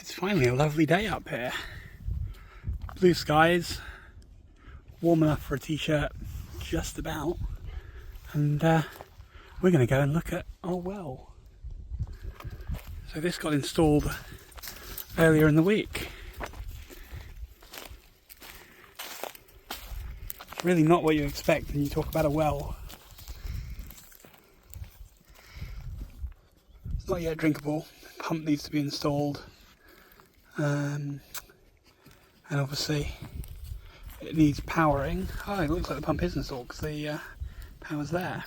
It's finally a lovely day up here. Blue skies, warm enough for a t-shirt, just about. And we're going to go and look at our well. So this got installed earlier in the week. Really not what you expect when you talk about a well. It's not yet drinkable. Pump needs to be installed. And obviously it needs powering. Oh, it looks like the pump is installed because the power's there.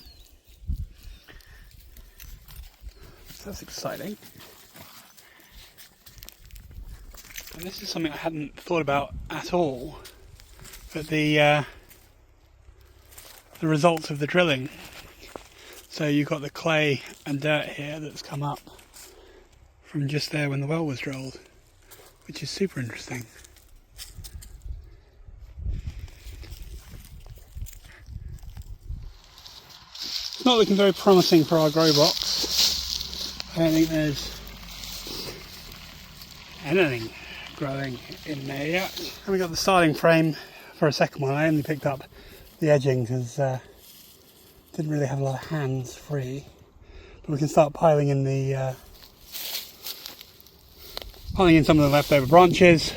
So that's exciting. And this is something I hadn't thought about at all, but the results of the drilling. So you've got the clay and dirt here that's come up from just there when the well was drilled, which is super interesting. It's not looking very promising for our grow box. I don't think there's anything growing in there yet. And we got the starting frame for a second one. I only picked up the edging because didn't really have a lot of hands free. But we can start piling in some of the leftover branches.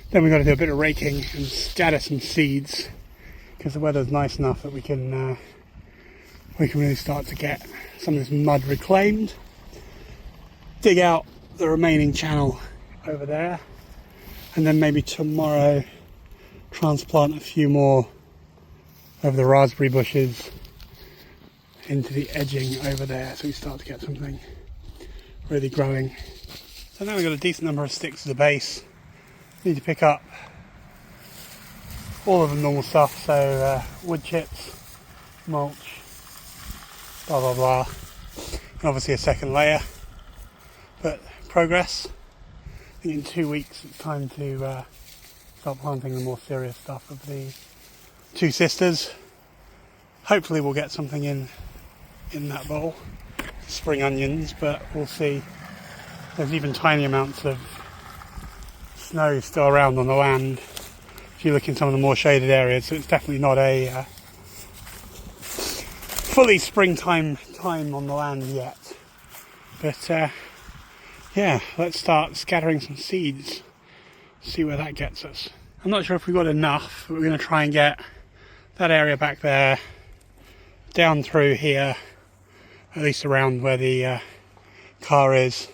Then we've got to do a bit of raking and scatter some seeds because the weather's nice enough that we can really start to get some of this mud reclaimed. Dig out the remaining channel over there, and then maybe tomorrow transplant a few more of the raspberry bushes into the edging over there so we start to get something really growing. So now we've got a decent number of sticks at the base. Need to pick up all of the normal stuff, so wood chips, mulch, blah blah blah, and obviously a second layer. But progress. I think in 2 weeks it's time to start planting the more serious stuff of the two sisters. Hopefully we'll get something in that bowl. Spring onions, but we'll see. There's even tiny amounts of snow still around on the land if you look in some of the more shaded areas, so it's definitely not a fully springtime time on the land yet. But yeah, let's start scattering some seeds, see where that gets us. I'm not sure if we've got enough, but we're going to try and get that area back there, down through here, at least around where the car is,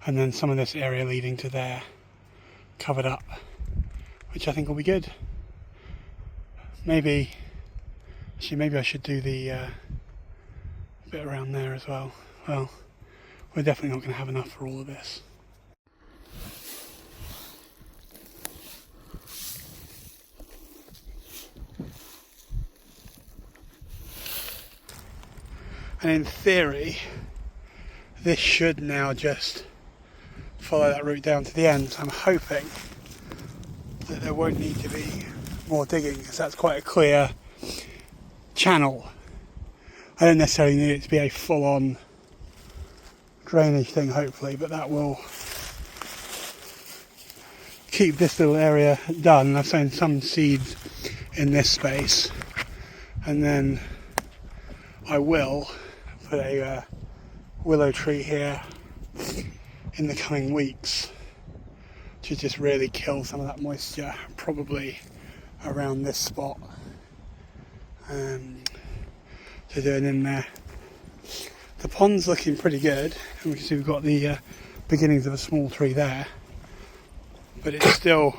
and then some of this area leading to there covered up, which I think will be good. Maybe I should do the bit around there as well. Well, we're definitely not going to have enough for all of this. And in theory, this should now just follow that route down to the end. So I'm hoping that there won't need to be more digging because that's quite a clear channel. I don't necessarily need it to be a full-on drainage thing, hopefully, but that will keep this little area done. I've sown some seeds in this space, and then I will put a willow tree here in the coming weeks to just really kill some of that moisture, probably around this spot. To do it in there. The pond's looking pretty good, and we can see we've got the beginnings of a small tree there, but it's still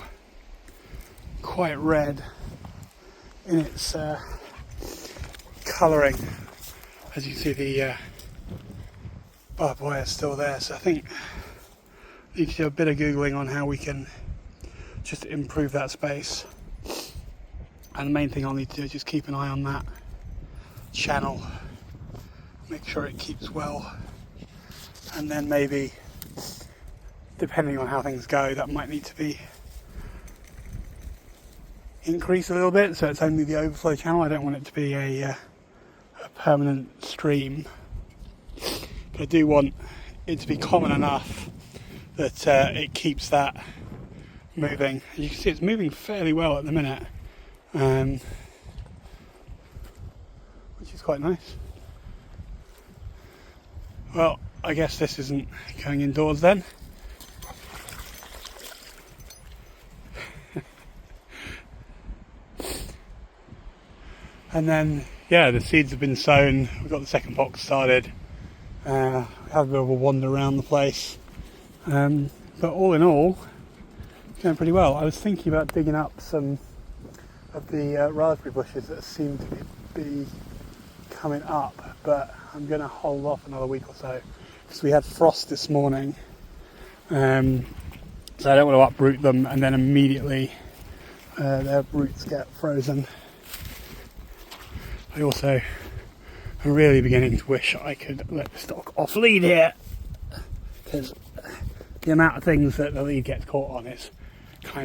quite red in its colouring. As you can see, the barbed wire is still there, so I think you can do a bit of googling on how we can just improve that space. And the main thing I'll need to do is just keep an eye on that channel, make sure it keeps well, and then maybe, depending on how things go, that might need to be increased a little bit, so it's only the overflow channel. I don't want it to be a permanent stream, but I do want it to be common enough that it keeps that moving. You can see it's moving fairly well at the minute, which is quite nice. Well, I guess this isn't going indoors then. And then, yeah, the seeds have been sown. We've got the second box started. We had a bit of a wander around the place. But all in all, it's going pretty well. I was thinking about digging up some of the raspberry bushes that seem to be coming up, but I'm going to hold off another week or so because we had frost this morning. So I don't want to uproot them and then immediately their roots get frozen. I also am really beginning to wish I could let the stock off lead here, because the amount of things that the lead gets caught on is